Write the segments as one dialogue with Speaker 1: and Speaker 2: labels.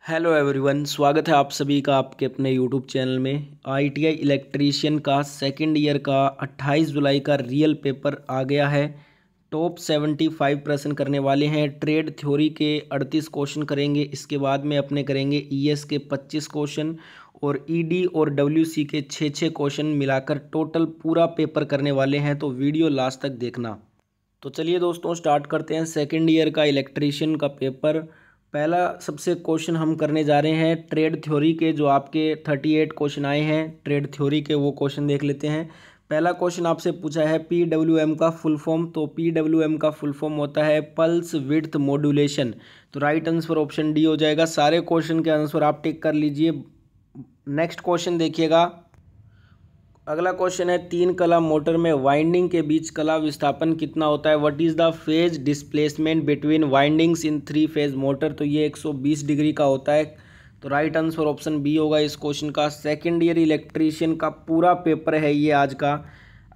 Speaker 1: Hello everyone, स्वागत है आप सभी का आपके अपने यूट्यूब चैनल में। आईटीआई इलेक्ट्रीशियन का सेकंड ईयर का 28 जुलाई का रियल पेपर आ गया है। टॉप 75 प्रश्न करने वाले हैं। ट्रेड थ्योरी के 38 क्वेश्चन करेंगे। इसके बाद में अपने करेंगे ईएस के 25 क्वेश्चन और ईडी और डब्ल्यूसी के 6 क्वेश्चन मिलाकर टोटल पूरा पेपर करने वाले हैं। तो वीडियो लास्ट तक देखना। तो चलिए दोस्तों, स्टार्ट करते हैं सेकंड ईयर का इलेक्ट्रीशियन का पेपर। पहला सबसे क्वेश्चन हम करने जा रहे हैं ट्रेड थ्योरी के। जो आपके 38 क्वेश्चन आए हैं ट्रेड थ्योरी के, वो क्वेश्चन देख लेते हैं। पहला क्वेश्चन आपसे पूछा है पीडब्ल्यूएम का फुल फॉर्म। तो पीडब्ल्यूएम का फुल फॉर्म होता है पल्स विड्थ मॉड्यूलेशन। तो राइट आंसर ऑप्शन डी हो जाएगा। सारे क्वेश्चन के आंसर आप टिक कर लीजिए। नेक्स्ट क्वेश्चन देखिएगा। अगला क्वेश्चन है तीन कला मोटर में वाइंडिंग के बीच कला विस्थापन कितना होता है। What is the phase displacement between windings in 3 phase motor. तो ये 120 डिग्री का होता है। तो राइट आंसर ऑप्शन बी होगा इस क्वेश्चन का। सेकेंड ईयर इलेक्ट्रीशियन का पूरा पेपर है ये आज का।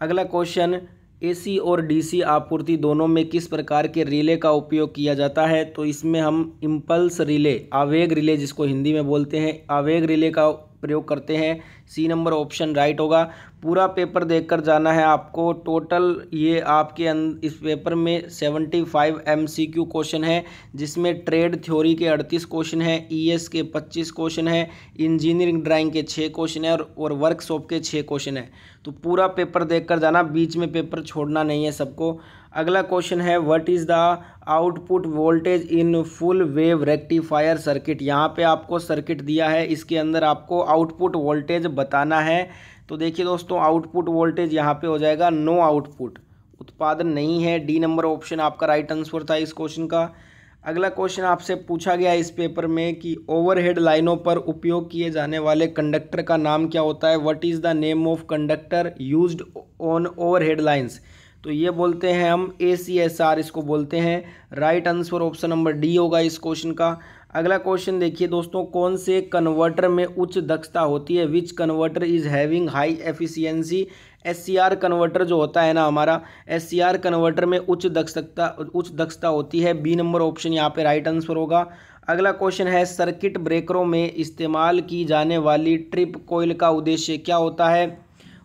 Speaker 1: अगला क्वेश्चन एसी और डीसी आपूर्ति दोनों में किस प्रकार के रिले का उपयोग किया जाता है। तो इसमें हम इम्पल्स रिले, आवेग रिले जिसको हिंदी में बोलते हैं, आवेग रिले का प्रयोग करते हैं। सी नंबर ऑप्शन राइट होगा। पूरा पेपर देखकर जाना है आपको। टोटल ये आपके इस पेपर में 75 एमसीक्यू क्वेश्चन है, जिसमें ट्रेड थ्योरी के 38 क्वेश्चन है, ईएस के 25 क्वेश्चन है, इंजीनियरिंग ड्राइंग के 6 क्वेश्चन है और वर्कशॉप के 6 क्वेश्चन है। तो पूरा पेपर देखकर जाना, बीच में पेपर छोड़ना नहीं है सबको। अगला क्वेश्चन है what is the output voltage in full wave rectifier circuit. यहाँ पे आपको सर्किट दिया है, इसके अंदर आपको आउटपुट वोल्टेज बताना है। तो देखिए दोस्तों, आउटपुट वोल्टेज यहाँ पे हो जाएगा नो आउटपुट, उत्पादन नहीं है। डी नंबर ऑप्शन आपका राइट आंसर था इस क्वेश्चन का। अगला क्वेश्चन आपसे पूछा गया इस पेपर में कि ओवरहेड लाइनों पर उपयोग किए जाने वाले कंडक्टर का नाम क्या होता है। What is the name of conductor used on overhead lines. तो ये बोलते हैं हम ACSR, इसको बोलते हैं। Right answer option number D होगा इस क्वेश्चन का। अगला क्वेश्चन देखिए दोस्तों, कौन से कन्वर्टर में उच्च दक्षता होती है। Which converter is having high efficiency. SCR converter जो होता है ना हमारा, SCR कन्वर्टर में उच्च दक्षता होती है। बी नंबर ऑप्शन यहाँ पे राइट आंसर होगा। अगला क्वेश्चन है सर्किट ब्रेकरों में इस्तेमाल की जाने वाली ट्रिप कोयल का उद्देश्य क्या होता है।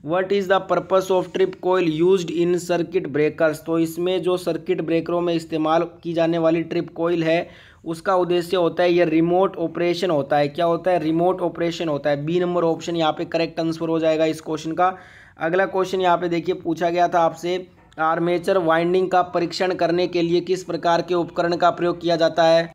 Speaker 1: What is the purpose of trip coil used in circuit breakers. तो इसमें जो सर्किट ब्रेकरों में इस्तेमाल की जाने वाली ट्रिप कोयल है, उसका उद्देश्य होता है ये रिमोट ऑपरेशन होता है। क्या होता है? रिमोट ऑपरेशन होता है। बी नंबर ऑप्शन यहाँ पे करेक्ट आंसर हो जाएगा इस क्वेश्चन का। अगला क्वेश्चन यहाँ पे देखिए पूछा गया था आपसे, आर्मेचर वाइंडिंग का परीक्षण करने के लिए किस प्रकार के उपकरण का प्रयोग किया जाता है।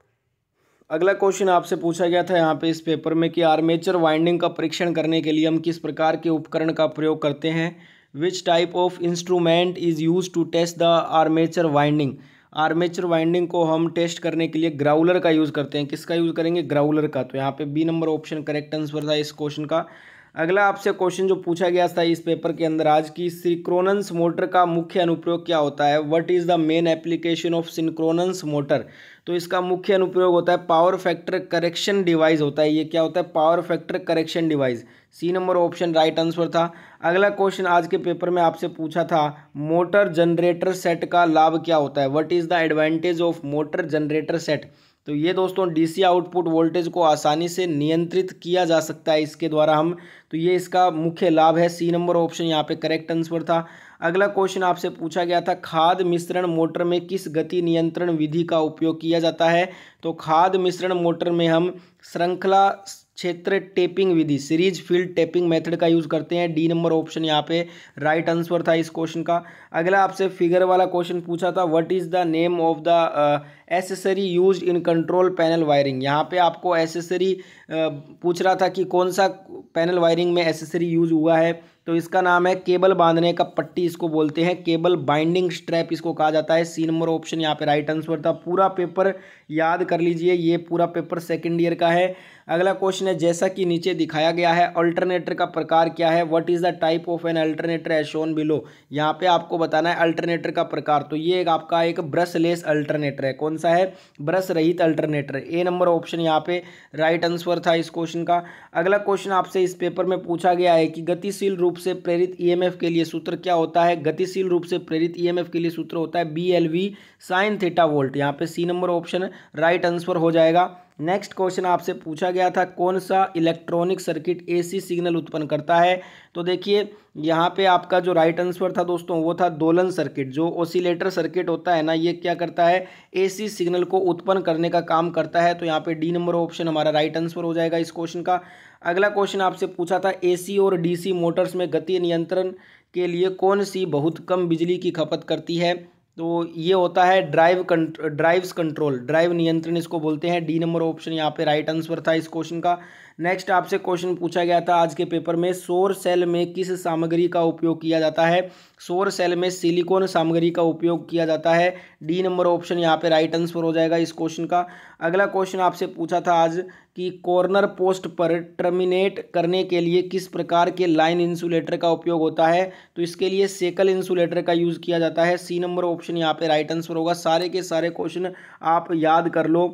Speaker 1: अगला क्वेश्चन आपसे पूछा गया था यहाँ पे इस पेपर में कि आर्मेचर वाइंडिंग का परीक्षण करने के लिए हम किस प्रकार के उपकरण का प्रयोग करते हैं। Which type of instrument is use to test the armature winding. Armature winding को हम टेस्ट करने के लिए ग्राउलर का यूज़ करते हैं। किसका यूज़ करेंगे? ग्राउलर का। तो यहाँ पे B number option correct answer था इस क्वेश्चन का। अगला आपसे क्वेश्चन जो पूछा गया था इस पेपर के अंदर आज की, सिंक्रोनस मोटर का मुख्य अनुप्रयोग क्या होता है। What is the main application of synchronous motor. तो इसका मुख्य अनुप्रयोग होता है पावर फैक्टर करेक्शन डिवाइस होता है। ये क्या होता है? Power factor correction device. C number option right answer था। अगला क्वेश्चन आज के पेपर में आपसे पूछा था मोटर जनरेटर सेट का लाभ क्या होता है। What is the advantage of motor generator set. तो ये दोस्तों डीसी आउटपुट वोल्टेज को आसानी से नियंत्रित किया जा सकता है इसके द्वारा हम। तो ये इसका मुख्य लाभ है। सी नंबर ऑप्शन यहाँ पे करेक्ट आंसर था। अगला क्वेश्चन आपसे पूछा गया था खाद मिश्रण मोटर में किस गति नियंत्रण विधि का उपयोग किया जाता है। तो खाद मिश्रण मोटर में हम श्रृंखला क्षेत्र टेपिंग विधि, सीरीज फील्ड टेपिंग मेथड का यूज करते हैं। डी नंबर ऑप्शन यहाँ पे राइट आंसर था इस क्वेश्चन का। अगला आपसे फिगर वाला क्वेश्चन पूछा था what is the name of the accessory used in control panel wiring. यहाँ पे आपको एसेसरी पूछ रहा था कि कौन सा पैनल वायरिंग में एसेसरी यूज हुआ है। तो इसका नाम है केबल बांधने का पट्टी, इसको बोलते हैं केबल बाइंडिंग स्ट्रैप इसको कहा जाता है। सी नंबर ऑप्शन यहाँ पे राइट आंसर था। पूरा पेपर याद कर लीजिए, ये पूरा पेपर सेकंड ईयर का है। अगला क्वेश्चन है जैसा कि नीचे दिखाया गया है अल्टरनेटर का प्रकार क्या है। What is the type of an alternator as shown below. यहाँ पे आपको बताना है अल्टरनेटर का प्रकार। तो ये आपका एक ब्रशलेस अल्टरनेटर है। कौन सा है? ब्रश रहित अल्टरनेटर। ए नंबर ऑप्शन यहाँ पे राइट आंसर था इस क्वेश्चन का। अगला क्वेश्चन आपसे इस पेपर में पूछा गया है कि गतिशील रूप से प्रेरित ईएमएफ के लिए सूत्र क्या होता है। गतिशील रूप से प्रेरित ईएमएफ के लिए सूत्र होता है BLV sin थीटा वोल्ट। यहाँ पे C number option right answer हो जाएगा। नेक्स्ट क्वेश्चन आपसे पूछा गया था कौन सा इलेक्ट्रॉनिक सर्किट एसी सिग्नल उत्पन्न करता है। तो देखिए यहाँ पे आपका जो राइट आंसर था दोस्तों वो था दोलन सर्किट। जो ऑसिलेटर सर्किट होता है ना, ये क्या करता है, एसी सिग्नल को उत्पन्न करने का काम करता है। तो यहाँ पे डी नंबर ऑप्शन हमारा राइट आंसर हो जाएगा इस क्वेश्चन का। अगला क्वेश्चन आपसे पूछा था एसी और डीसी मोटर्स में गति नियंत्रण के लिए कौन सी बहुत कम बिजली की खपत करती है। तो ये होता है ड्राइव्स कंट्रोल, ड्राइव नियंत्रण इसको बोलते हैं। डी नंबर ऑप्शन यहाँ पे राइट आंसर था इस क्वेश्चन का। नेक्स्ट आपसे क्वेश्चन पूछा गया था आज के पेपर में सौर सेल में किस सामग्री का उपयोग किया जाता है। सौर सेल में सिलिकॉन सामग्री का उपयोग किया जाता है। डी नंबर ऑप्शन यहाँ पे राइट आंसर हो जाएगा इस क्वेश्चन का। अगला क्वेश्चन आपसे पूछा था आज कि कॉर्नर पोस्ट पर टर्मिनेट करने के लिए किस प्रकार के लाइन इंसुलेटर का उपयोग होता है। तो इसके लिए सेकल इंसुलेटर का यूज़ किया जाता है। सी नंबर ऑप्शन यहाँ पे राइट आंसर होगा। सारे के सारे क्वेश्चन आप याद कर लो।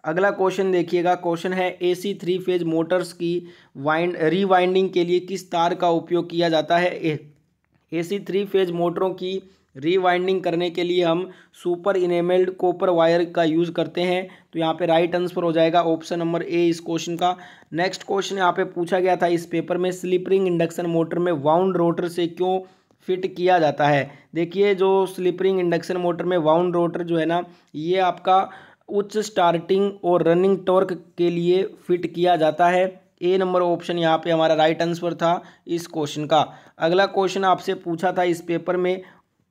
Speaker 1: अगला क्वेश्चन देखिएगा, क्वेश्चन है एसी 3 फेज मोटर्स की रीवाइंडिंग के लिए किस तार का उपयोग किया जाता है। एसी 3 फेज मोटरों की रीवाइंडिंग करने के लिए हम सुपर इनेमेल्ड कॉपर वायर का यूज़ करते हैं। तो यहाँ पे राइट आंसर हो जाएगा ऑप्शन नंबर ए इस क्वेश्चन का। नेक्स्ट क्वेश्चन यहाँ पे पूछा गया था इस पेपर में स्लिप रिंग इंडक्शन मोटर में वाउंड रोटर से क्यों फिट किया जाता है। देखिए जो स्लिप रिंग इंडक्शन मोटर में वाउंड रोटर जो है ना, ये आपका उच्च स्टार्टिंग और रनिंग टॉर्क के लिए फिट किया जाता है। ए नंबर ऑप्शन यहाँ पे हमारा राइट आंसर था इस क्वेश्चन का। अगला क्वेश्चन आपसे पूछा था इस पेपर में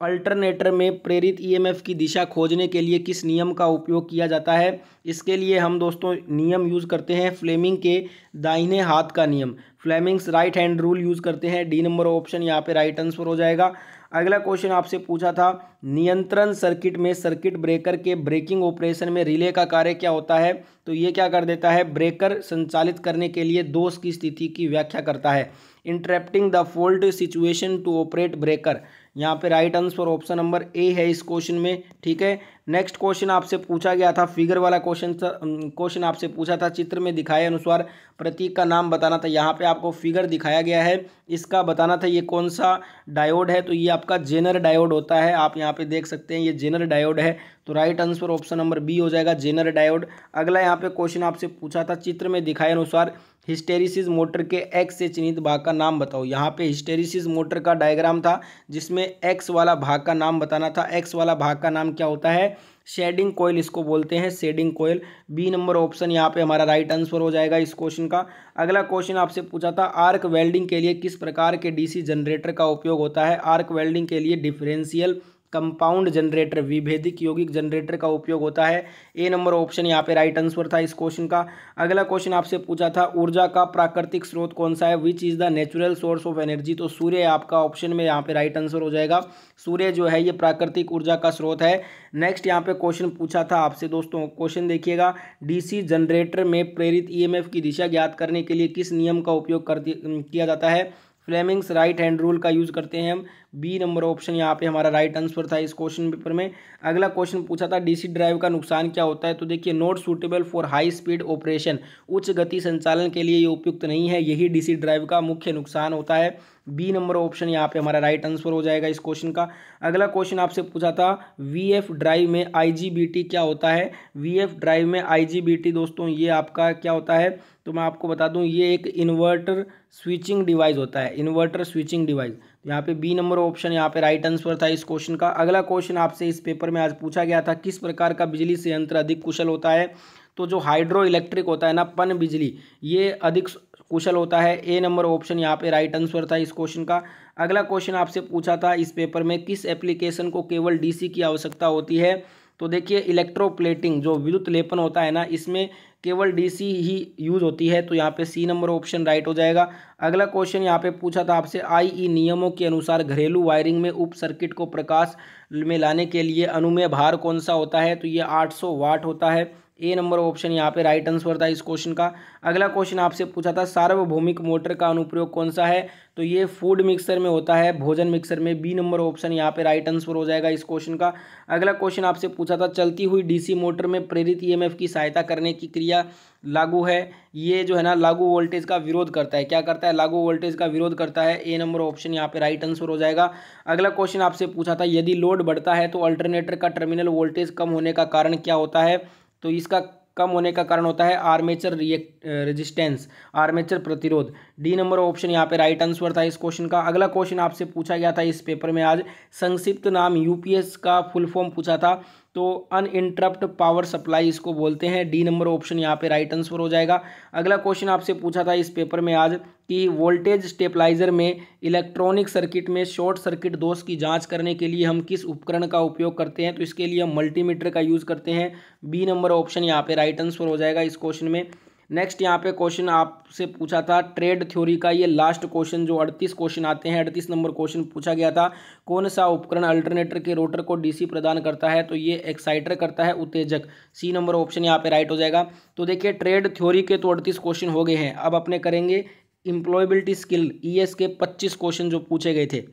Speaker 1: अल्टरनेटर में प्रेरित ईएमएफ की दिशा खोजने के लिए किस नियम का उपयोग किया जाता है। इसके लिए हम दोस्तों नियम यूज़ करते हैं फ्लेमिंग के दाहिने हाथ का नियम, Fleming's right hand rule use करते हैं। डी नंबर ऑप्शन यहाँ पे राइट आंसर हो जाएगा। अगला क्वेश्चन आपसे पूछा था नियंत्रण सर्किट में सर्किट ब्रेकर के ब्रेकिंग ऑपरेशन में रिले का कार्य क्या होता है। तो ये क्या कर देता है, ब्रेकर संचालित करने के लिए दोष की स्थिति की व्याख्या करता है। Interrupting the fault situation to operate breaker, यहाँ पे right answer option number A है इस क्वेश्चन में। ठीक है, नेक्स्ट क्वेश्चन आपसे पूछा गया था फिगर वाला क्वेश्चन आपसे पूछा था चित्र में दिखाए अनुसार प्रतीक का नाम बताना था। यहाँ पे आपको फिगर दिखाया गया है, इसका बताना था ये कौन सा डायोड है। तो ये आपका जेनर डायोड होता है, आप यहाँ पे देख सकते हैं ये जेनर डायोड है। तो right answer option number B हो जाएगा, जेनर डायोड। अगला यहाँ पे क्वेश्चन आपसे पूछा था चित्र में दिखाए अनुसार हिस्टेरिसिस मोटर के एक्स से चिन्हित भाग का नाम बताओ। यहाँ पे हिस्टेरिसिस मोटर का डायग्राम था जिसमें एक्स वाला भाग का नाम बताना था। एक्स वाला भाग का नाम क्या होता है, शेडिंग कोयल इसको बोलते हैं, शेडिंग कोयल। बी नंबर ऑप्शन यहाँ पे हमारा राइट आंसर हो जाएगा इस क्वेश्चन का। अगला क्वेश्चन आपसे पूछा था आर्क वेल्डिंग के लिए किस प्रकार के डीसी जनरेटर का उपयोग होता है। आर्क वेल्डिंग के लिए डिफरेंशियल कंपाउंड जनरेटर, विभेदिक यौगिक जनरेटर का उपयोग होता है। ए नंबर ऑप्शन यहाँ पे राइट आंसर था इस क्वेश्चन का। अगला क्वेश्चन आपसे पूछा था ऊर्जा का प्राकृतिक स्रोत कौन सा है, which is the natural source of energy. तो सूर्य आपका ऑप्शन में यहाँ पे राइट आंसर हो जाएगा। सूर्य जो है ये प्राकृतिक ऊर्जा का स्रोत है। नेक्स्ट यहाँ पे क्वेश्चन पूछा था आपसे दोस्तों, क्वेश्चन देखिएगा डीसी जनरेटर में प्रेरित ईएमएफ की दिशा ज्ञात करने के लिए किस नियम का उपयोग किया जाता है। फ्लेमिंग्स राइट हैंड रूल का यूज़ करते हैं हम। बी नंबर ऑप्शन यहाँ पे हमारा राइट आंसर था इस क्वेश्चन पेपर में। अगला क्वेश्चन पूछा था डीसी ड्राइव का नुकसान क्या होता है। तो देखिए not suitable for high speed operation, उच्च गति संचालन के लिए ये उपयुक्त नहीं है, यही डीसी ड्राइव का मुख्य नुकसान होता है। बी नंबर ऑप्शन यहाँ पे हमारा राइट आंसर हो जाएगा इस क्वेश्चन का। अगला क्वेश्चन आपसे पूछा था वीएफ ड्राइव में आईजीबीटी क्या होता है। वीएफ ड्राइव में आईजीबीटी दोस्तों ये आपका क्या होता है, तो मैं आपको बता दूं ये एक इन्वर्टर स्विचिंग डिवाइस होता है, इन्वर्टर स्विचिंग डिवाइस। यहाँ पे बी नंबर ऑप्शन यहाँ पे राइट आंसर था इस क्वेश्चन का। अगला क्वेश्चन आपसे इस पेपर में आज पूछा गया था किस प्रकार का बिजली संयंत्र अधिक कुशल होता है। तो जो हाइड्रो इलेक्ट्रिक होता है ना, पन बिजली, ये अधिक कुशल होता है। ए नंबर ऑप्शन यहाँ पे राइट आंसर था इस क्वेश्चन का। अगला क्वेश्चन आपसे पूछा था इस पेपर में किस एप्लीकेशन को केवल डीसी की आवश्यकता होती है। तो देखिए इलेक्ट्रोप्लेटिंग जो विद्युत लेपन होता है ना, इसमें केवल डीसी ही यूज होती है। तो यहाँ पे सी नंबर ऑप्शन राइट हो जाएगा। अगला क्वेश्चन यहाँ पे पूछा था आपसे आईई नियमों के अनुसार घरेलू वायरिंग में उप सर्किट को प्रकाश में लाने के लिए अनुमेय भार कौन सा होता है। तो ये 800 वाट होता है। ए नंबर ऑप्शन यहाँ पे राइट आंसर था इस क्वेश्चन का। अगला क्वेश्चन आपसे पूछा था सार्वभौमिक मोटर का अनुप्रयोग कौन सा है। तो ये फूड मिक्सर में होता है, भोजन मिक्सर में। बी नंबर ऑप्शन यहाँ पे राइट आंसर हो जाएगा इस क्वेश्चन का। अगला क्वेश्चन आपसे पूछा था चलती हुई डीसी मोटर में प्रेरित ईएमएफ की सहायता करने की क्रिया लागू है। ये जो है ना लागू वोल्टेज का विरोध करता है, क्या करता है, लागू वोल्टेज का विरोध करता है। ए नंबर ऑप्शन यहाँ पे राइट आंसर हो जाएगा। अगला क्वेश्चन आपसे पूछा था यदि लोड बढ़ता है तो अल्टरनेटर का टर्मिनल वोल्टेज कम होने का कारण क्या होता है। तो इसका कम होने का कारण होता है आर्मेचर रेजिस्टेंस, आर्मेचर प्रतिरोध। डी नंबर ऑप्शन यहाँ पे राइट आंसर था इस क्वेश्चन का। अगला क्वेश्चन आपसे पूछा गया था इस पेपर में आज, संक्षिप्त नाम यूपीएस का फुल फॉर्म पूछा था, तो अनइंटरप्ट पावर सप्लाई इसको बोलते हैं। डी नंबर ऑप्शन यहाँ पे राइट आंसर हो जाएगा। अगला क्वेश्चन आपसे पूछा था इस पेपर में आज कि वोल्टेज स्टेबलाइजर में इलेक्ट्रॉनिक सर्किट में शॉर्ट सर्किट दोष की जांच करने के लिए हम किस उपकरण का उपयोग करते हैं, तो इसके लिए हम मल्टीमीटर का यूज़ करते हैं। बी नंबर ऑप्शन यहाँ पे राइट आंसर हो जाएगा इस क्वेश्चन में। नेक्स्ट यहाँ पे क्वेश्चन आपसे पूछा था ट्रेड थ्योरी का, ये लास्ट क्वेश्चन जो 38 क्वेश्चन आते हैं, 38 नंबर क्वेश्चन पूछा गया था, कौन सा उपकरण अल्टरनेटर के रोटर को डीसी प्रदान करता है, तो ये एक्साइटर करता है, उत्तेजक। सी नंबर ऑप्शन यहाँ पे राइट हो जाएगा। तो देखिए ट्रेड थ्योरी के तो 38 क्वेश्चन हो गए हैं। अब अपने करेंगे एम्प्लॉयबिलिटी स्किल, ईएस के 25 क्वेश्चन जो पूछे गए थे।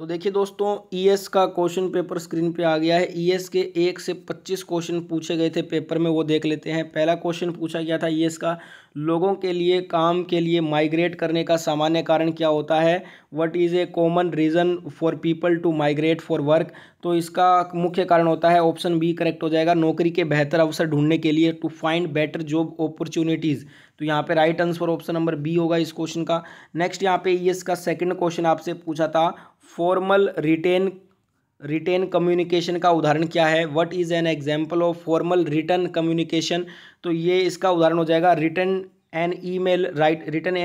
Speaker 1: तो देखिए दोस्तों ईएस का क्वेश्चन पेपर स्क्रीन पे आ गया है। ईएस के 1 से 25 क्वेश्चन पूछे गए थे पेपर में, वो देख लेते हैं। पहला क्वेश्चन पूछा गया था ईएस का, लोगों के लिए काम के लिए माइग्रेट करने का सामान्य कारण क्या होता है, what is a common reason for people to migrate for work, तो इसका मुख्य कारण होता है ऑप्शन बी करेक्ट हो जाएगा, नौकरी के बेहतर अवसर ढूंढने के लिए, to find better job opportunities, तो यहाँ पे right answer option number B होगा इस क्वेश्चन का। नेक्स्ट यहाँ पे ईएस का सेकंड क्वेश्चन आपसे पूछा था, फॉर्मल रिटेन कम्युनिकेशन का उदाहरण क्या है, what is an example of formal written communication, तो ये इसका उदाहरण हो जाएगा written an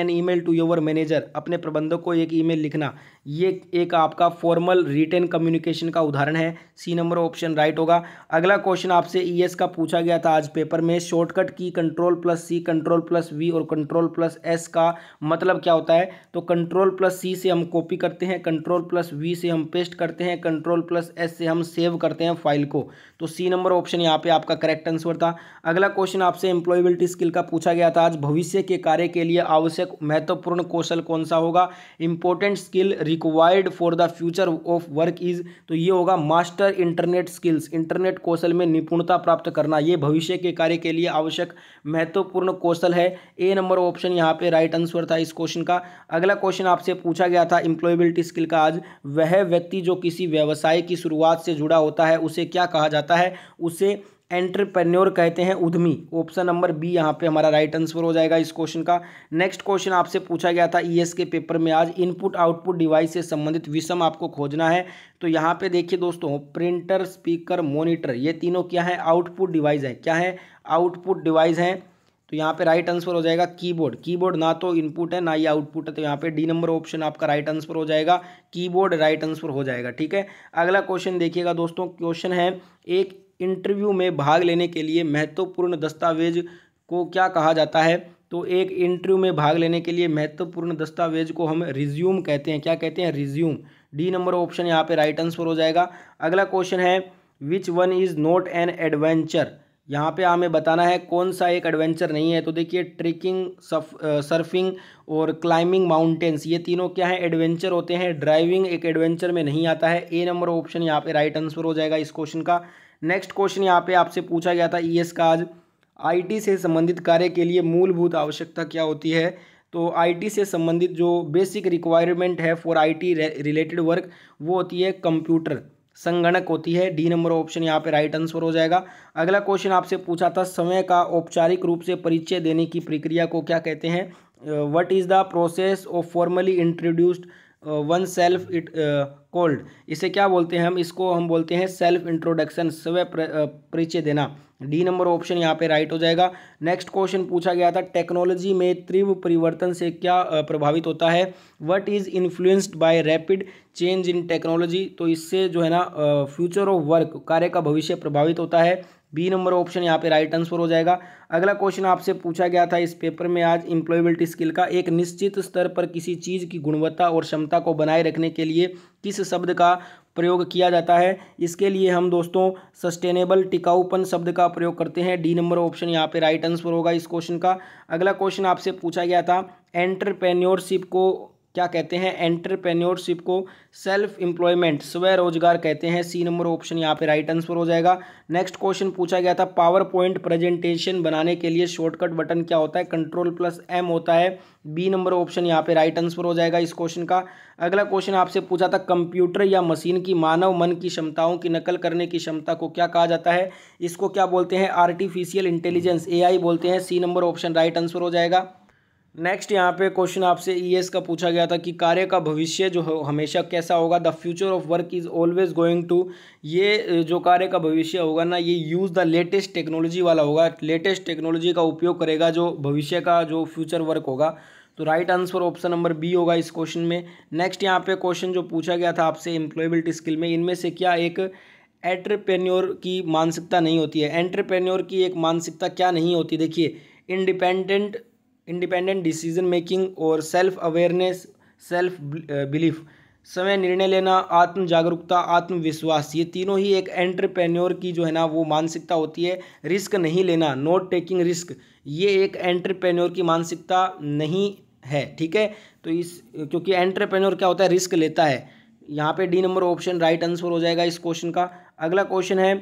Speaker 1: email to your manager, अपने प्रबंधक को एक ईमेल लिखना, ये एक आपका फॉर्मल रिटेन कम्युनिकेशन का उदाहरण है। सी नंबर ऑप्शन राइट होगा। अगला क्वेश्चन आपसे ईएस का पूछा गया था आज पेपर में, शॉर्टकट की कंट्रोल+C, कंट्रोल+V और कंट्रोल+S का मतलब क्या होता है, तो कंट्रोल+C से हम कॉपी करते हैं, कंट्रोल+V से हम पेस्ट करते हैं, कंट्रोल+S से हम सेव करते हैं फाइल को, तो सी नंबर ऑप्शन यहाँ पे आपका करेक्ट आंसर था। अगला क्वेश्चन आपसे एम्प्लॉयबिलिटी स्किल का पूछा गया था आज, भविष्य के कार्य के लिए आवश्यक महत्वपूर्ण कौशल कौन सा होगा, important skill required for the future of work is, तो ये होगा मास्टर इंटरनेट स्किल्स, इंटरनेट कौशल में निपुणता प्राप्त करना, ये भविष्य के कार्य के लिए आवश्यक महत्वपूर्ण कौशल है। ए नंबर ऑप्शन यहाँ पे राइट आंसर था इस क्वेश्चन का। अगला क्वेश्चन आपसे पूछा गया था एम्प्लॉयबिलिटी स्किल का आज, वह व्यक्ति जो किसी व्यवसाय की शुरुआत से जुड़ा होता है उसे क्या कहा जाता है, उसे एंटरप्रेन्योर कहते हैं, उद्यमी। ऑप्शन नंबर बी यहाँ पे हमारा राइट आंसर हो जाएगा इस क्वेश्चन का। नेक्स्ट क्वेश्चन आपसे पूछा गया था ईएस के पेपर में आज, इनपुट आउटपुट डिवाइस से संबंधित विषम आपको खोजना है, तो यहाँ पे देखिए दोस्तों प्रिंटर, स्पीकर, मॉनिटर, ये तीनों क्या है, आउटपुट डिवाइस है, क्या है, आउटपुट डिवाइस हैं। तो यहाँ पे राइट आंसर हो जाएगा कीबोर्ड, कीबोर्ड ना तो इनपुट है ना ही आउटपुट है, तो यहाँ पे डी नंबर ऑप्शन आपका राइट आंसर हो जाएगा, कीबोर्ड राइट आंसर हो जाएगा। ठीक है, अगला क्वेश्चन देखिएगा दोस्तों, क्वेश्चन है एक इंटरव्यू में भाग लेने के लिए महत्वपूर्ण दस्तावेज को क्या कहा जाता है, तो एक इंटरव्यू में भाग लेने के लिए महत्वपूर्ण दस्तावेज को हम रिज्यूम कहते हैं, क्या कहते हैं, रिज्यूम। डी नंबर ऑप्शन यहाँ पे राइट आंसर हो जाएगा। अगला क्वेश्चन है which one is not an adventure, यहाँ पे हमें बताना है कौन सा एक एडवेंचर नहीं है, तो देखिए ट्रेकिंग, सर्फिंग और क्लाइंबिंग माउंटेन्स, ये तीनों क्या है, एडवेंचर होते हैं। ड्राइविंग एक एडवेंचर में नहीं आता है। ए नंबर ऑप्शन यहाँ पे राइट आंसर हो जाएगा इस क्वेश्चन का। नेक्स्ट क्वेश्चन यहाँ पे आपसे पूछा गया था ईएस का आज, आईटी से संबंधित कार्य के लिए मूलभूत आवश्यकता क्या होती है, तो आईटी से संबंधित जो बेसिक रिक्वायरमेंट है फॉर आईटी रिलेटेड वर्क, वो होती है कंप्यूटर, संगणक होती है। डी नंबर ऑप्शन यहाँ पे राइट आंसर हो जाएगा। अगला क्वेश्चन आपसे पूछा था समय का औपचारिक रूप से परिचय देने की प्रक्रिया को क्या कहते हैं, what is the process of formally introduced one self it called, इसे क्या बोलते हैं, हम इसको हम बोलते हैं सेल्फ इंट्रोडक्शन, स्वयं परिचय देना। डी नंबर ऑप्शन यहाँ पे राइट हो जाएगा। नेक्स्ट क्वेश्चन पूछा गया था टेक्नोलॉजी में तीव्र परिवर्तन से क्या प्रभावित होता है, what is influenced by rapid change in technology, तो इससे जो है ना फ्यूचर ऑफ वर्क, कार्य का भविष्य प्रभावित होता है। बी नंबर ऑप्शन यहाँ पे राइट आंसर हो जाएगा। अगला क्वेश्चन आपसे पूछा गया था इस पेपर में आज, एम्प्लॉयबिलिटी स्किल का, एक निश्चित स्तर पर किसी चीज़ की गुणवत्ता और क्षमता को बनाए रखने के लिए किस शब्द का प्रयोग किया जाता है, इसके लिए हम दोस्तों सस्टेनेबल, टिकाऊपन शब्द का प्रयोग करते हैं। डी नंबर ऑप्शन यहाँ पे राइट आंसर होगा इस क्वेश्चन का। अगला क्वेश्चन आपसे पूछा गया था एंटरप्रेन्योरशिप को क्या कहते हैं? एंटरप्रेन्योरशिप को सेल्फ एम्प्लॉयमेंट, स्वरोजगार कहते हैं। सी नंबर ऑप्शन यहाँ पे राइट आंसर हो जाएगा। नेक्स्ट क्वेश्चन पूछा गया था, पावर पॉइंट प्रेजेंटेशन बनाने के लिए शॉर्टकट बटन क्या होता है? Ctrl+M होता है। बी नंबर ऑप्शन यहाँ पे राइट आंसर हो जाएगा इस क्वेश्चन का। अगला क्वेश्चन आपसे पूछा था, कंप्यूटर या मशीन की मानव मन की क्षमताओं की नकल करने की क्षमता को क्या कहा जाता है? इसको क्या बोलते हैं? आर्टिफिशियल इंटेलिजेंस, AI बोलते हैं। C number option right answer हो जाएगा। नेक्स्ट यहाँ पे क्वेश्चन आपसे ईएस का पूछा गया था कि कार्य का भविष्य जो हमेशा कैसा होगा? The future of work is always going to, ये जो कार्य का भविष्य होगा ना, ये यूज़ द लेटेस्ट टेक्नोलॉजी वाला होगा। लेटेस्ट टेक्नोलॉजी का उपयोग करेगा जो भविष्य का जो फ्यूचर वर्क होगा। तो right answer option number B होगा इस क्वेश्चन में। नेक्स्ट यहाँ पे क्वेश्चन जो पूछा गया था आपसे एम्प्लॉयबिलिटी स्किल में, इनमें से क्या एक एंटरप्रेन्योर की मानसिकता नहीं होती है? एंटरप्रेन्योर की एक मानसिकता क्या नहीं होती? देखिए, इंडिपेंडेंट डिसीजन मेकिंग और सेल्फ अवेयरनेस, सेल्फ बिलीफ, समय निर्णय लेना, आत्म जागरूकता, आत्मविश्वास, ये तीनों ही एक एंटरप्रेन्योर की जो है ना वो मानसिकता होती है। रिस्क नहीं लेना, नॉट टेकिंग रिस्क, ये एक एंटरप्रेन्योर की मानसिकता नहीं है। ठीक है, तो इस क्योंकि एंटरप्रेन्योर क्या होता है? रिस्क लेता है। यहाँ पे D number option right answer हो जाएगा इस क्वेश्चन का। अगला क्वेश्चन है,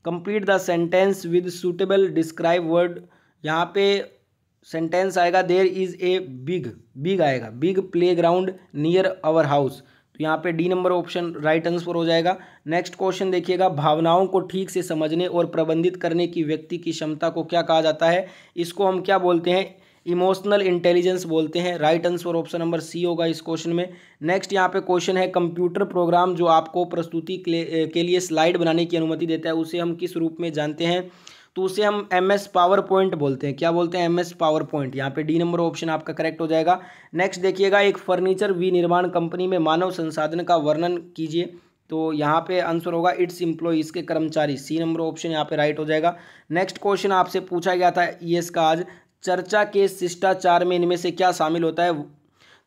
Speaker 1: complete the sentence with suitable describe word. यहाँ पे सेंटेंस आएगा, देयर इज ए बिग आएगा, big playground near our house. तो यहाँ पे D number option right answer हो जाएगा। नेक्स्ट क्वेश्चन देखिएगा, भावनाओं को ठीक से समझने और प्रबंधित करने की व्यक्ति की क्षमता को क्या कहा जाता है? इसको हम क्या बोलते हैं? इमोशनल इंटेलिजेंस बोलते हैं। Right answer option number C होगा इस क्वेश्चन में। नेक्स्ट यहाँ पे क्वेश्चन है, कंप्यूटर प्रोग्राम जो आपको प्रस्तुति के लिए स्लाइड बनाने की अनुमति देता है उसे हम किस रूप में जानते हैं? तो उसे हम MS पावर पॉइंट बोलते हैं। क्या बोलते हैं? MS power point. यहाँ पे डी नंबर ऑप्शन आपका करेक्ट हो जाएगा। नेक्स्ट देखिएगा, एक फर्नीचर विनिर्माण कंपनी में मानव संसाधन का वर्णन कीजिए। तो यहाँ पे आंसर होगा इट्स एम्प्लॉय, इसके कर्मचारी। सी नंबर ऑप्शन यहाँ पे राइट हो जाएगा। नेक्स्ट क्वेश्चन आपसे पूछा गया था ईएस का आज, चर्चा के शिष्टाचार में इनमें से क्या शामिल होता है?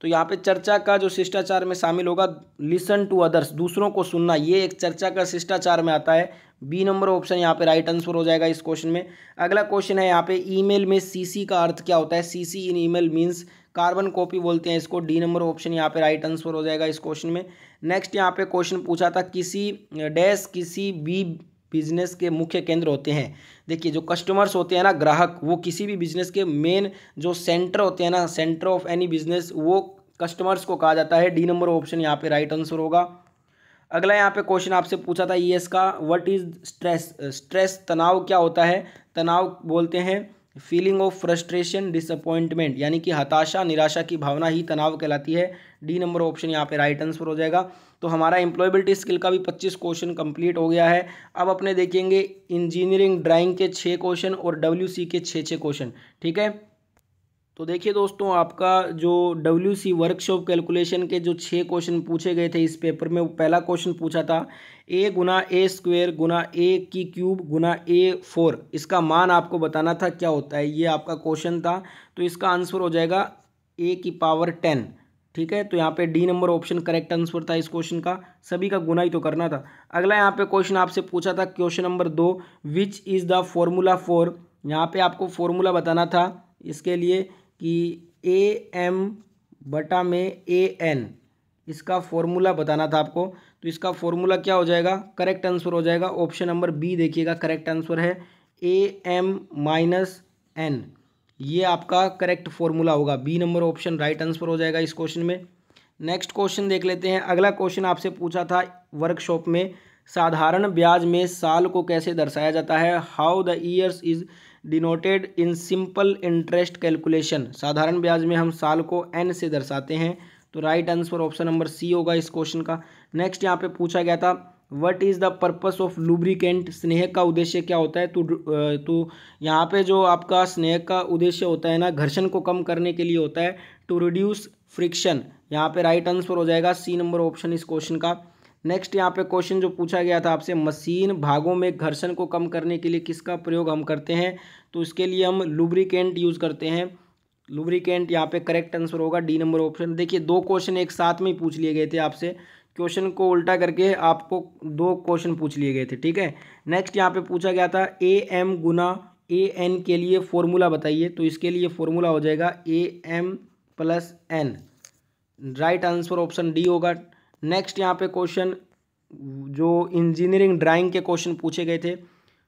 Speaker 1: तो यहाँ पे चर्चा का जो शिष्टाचार में शामिल होगा, लिसन टू अदर्स, दूसरों को सुनना, ये एक चर्चा का शिष्टाचार में आता है। बी नंबर ऑप्शन यहाँ पे राइट आंसर हो जाएगा इस क्वेश्चन में। अगला क्वेश्चन है यहाँ पे, ईमेल में CC का अर्थ क्या होता है? CC in email means carbon copy बोलते हैं इसको। डी नंबर ऑप्शन यहाँ पे राइट आंसर हो जाएगा इस क्वेश्चन में। नेक्स्ट यहाँ पे क्वेश्चन पूछा था, किसी भी बिजनेस के मुख्य केंद्र होते हैं। देखिए, जो कस्टमर्स होते हैं ना, ग्राहक, वो किसी भी बिजनेस के मेन जो सेंटर होते हैं ना, सेंटर ऑफ एनी बिजनेस, वो कस्टमर्स को कहा जाता है। डी नंबर ऑप्शन यहाँ पे राइट आंसर होगा। अगला यहाँ पे क्वेश्चन आपसे पूछा था ईएस का, व्हाट इज स्ट्रेस, तनाव क्या होता है? तनाव बोलते हैं फीलिंग ऑफ फ्रस्ट्रेशन, डिसअपॉइंटमेंट, यानी कि हताशा, निराशा की भावना ही तनाव कहलाती है। डी नंबर ऑप्शन यहाँ पे राइट आंसर हो जाएगा। तो हमारा एम्प्लॉयबिलिटी स्किल का भी 25 क्वेश्चन कंप्लीट हो गया है। अब अपने देखेंगे इंजीनियरिंग ड्राइंग के 6 क्वेश्चन और WC के 6 क्वेश्चन। ठीक है, तो देखिए दोस्तों, आपका जो WC वर्कशॉप कैलकुलेशन के जो 6 क्वेश्चन पूछे गए थे इस पेपर में, वो पहला क्वेश्चन पूछा था A Guna A² Guna A³ Guna A4, इसका मान आपको बताना था क्या होता है, ये आपका क्वेश्चन था। तो इसका आंसर हो जाएगा A⁻10। ठीक है, तो यहाँ पे D number option correct answer था इस क्वेश्चन का, सभी का गुना ही तो करना था। अगला यहाँ पे क्वेश्चन आपसे पूछा था question number 2, which is the formula for, यहाँ पे आपको फॉर्मूला बताना था इसके लिए कि AM/AN, इसका फॉर्मूला बताना था आपको। तो इसका फॉर्मूला क्या हो जाएगा? करेक्ट आंसर हो जाएगा ऑप्शन नंबर बी, देखिएगा करेक्ट आंसर है AM-N, ये आपका करेक्ट फॉर्मूला होगा। B number option right answer हो जाएगा इस क्वेश्चन में। नेक्स्ट क्वेश्चन देख लेते हैं। अगला क्वेश्चन आपसे पूछा था वर्कशॉप में, साधारण ब्याज में साल को कैसे दर्शाया जाता है? How the years is denoted in simple interest calculation, साधारण ब्याज में हम साल को N से दर्शाते हैं। तो right answer option number C होगा इस क्वेश्चन का। नेक्स्ट यहाँ पे पूछा गया था, what is the purpose of lubricant, स्नेह का उद्देश्य क्या होता है? तो यहाँ पे जो आपका स्नेह का उद्देश्य होता है ना, घर्षण को कम करने के लिए होता है, टू रिड्यूस फ्रिक्शन। यहाँ पे राइट आंसर हो जाएगा सी नंबर ऑप्शन इस क्वेश्चन का। नेक्स्ट यहाँ पे क्वेश्चन जो पूछा गया था आपसे, मशीन भागों में घर्षण को कम करने के लिए किसका प्रयोग हम करते हैं? तो इसके लिए हम लुब्रिकेंट यूज़ करते हैं। लुब्रिकेंट यहाँ पे करेक्ट आंसर होगा डी नंबर ऑप्शन। देखिए, 2 क्वेश्चन एक साथ में ही पूछ लिए गए थे आपसे, क्वेश्चन को उल्टा करके आपको 2 क्वेश्चन पूछ लिए गए थे। ठीक है, नेक्स्ट यहाँ पे पूछा गया था AM गुना AN के लिए फॉर्मूला बताइए। तो इसके लिए फॉर्मूला हो जाएगा AM+N। Right answer option D होगा। नेक्स्ट यहाँ पे क्वेश्चन जो इंजीनियरिंग ड्राइंग के क्वेश्चन पूछे गए थे,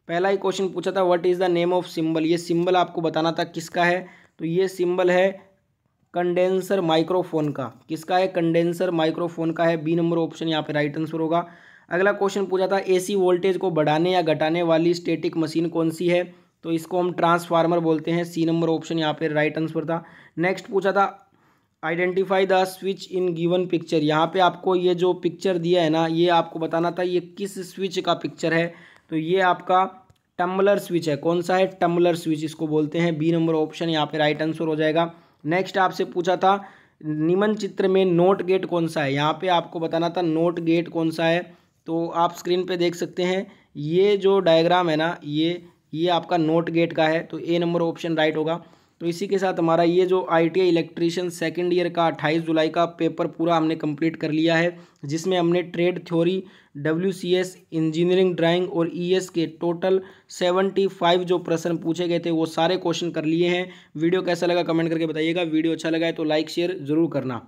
Speaker 1: पहला ही क्वेश्चन पूछा था what is the name of symbol. ये सिंबल आपको बताना था किसका है, तो ये सिंबल है कंडेंसर माइक्रोफोन का। किसका है, कंडेंसर माइक्रोफोन का है। बी नंबर ऑप्शन यहाँ पे राइट आंसर होगा। अगला क्वेश्चन पूछा था एसी वोल्टेज को बढ़ाने या घटाने वाली स्टैटिक मशीन कौन सी है, तो इसको हम ट्रांसफार्मर बोलते हैं। सी नंबर ऑप्शन यहाँ पे राइट आंसर था। नेक्स्ट पूछा था identify the switch in given picture. यहाँ पे आपको ये जो पिक्चर दिया है ना, ये आपको बताना था ये किस स्विच का पिक्चर है, तो ये आपका टम्बलर स्विच है। कौन सा है, टम्बलर स्विच इसको बोलते हैं। बी नंबर ऑप्शन यहाँ पे राइट आंसर हो जाएगा। नेक्स्ट आपसे पूछा था निम्न चित्र में नोट गेट कौन सा है। यहाँ पे आपको बताना था नोट गेट कौन सा है, तो आप स्क्रीन पे देख सकते हैं ये जो डायग्राम है ना, ये आपका नोट गेट का है, तो ए नंबर ऑप्शन राइट होगा। तो इसी के साथ हमारा ये जो ITI इलेक्ट्रीशियन सेकेंड ईयर का 28 जुलाई का पेपर पूरा हमने कंप्लीट कर लिया है, जिसमें हमने trade theory, WCS, engineering drawing और ES के टोटल 75 जो प्रश्न पूछे गए थे वो सारे क्वेश्चन कर लिए हैं। वीडियो कैसा लगा कमेंट करके बताइएगा। वीडियो अच्छा लगा है तो लाइक शेयर ज़रूर करना।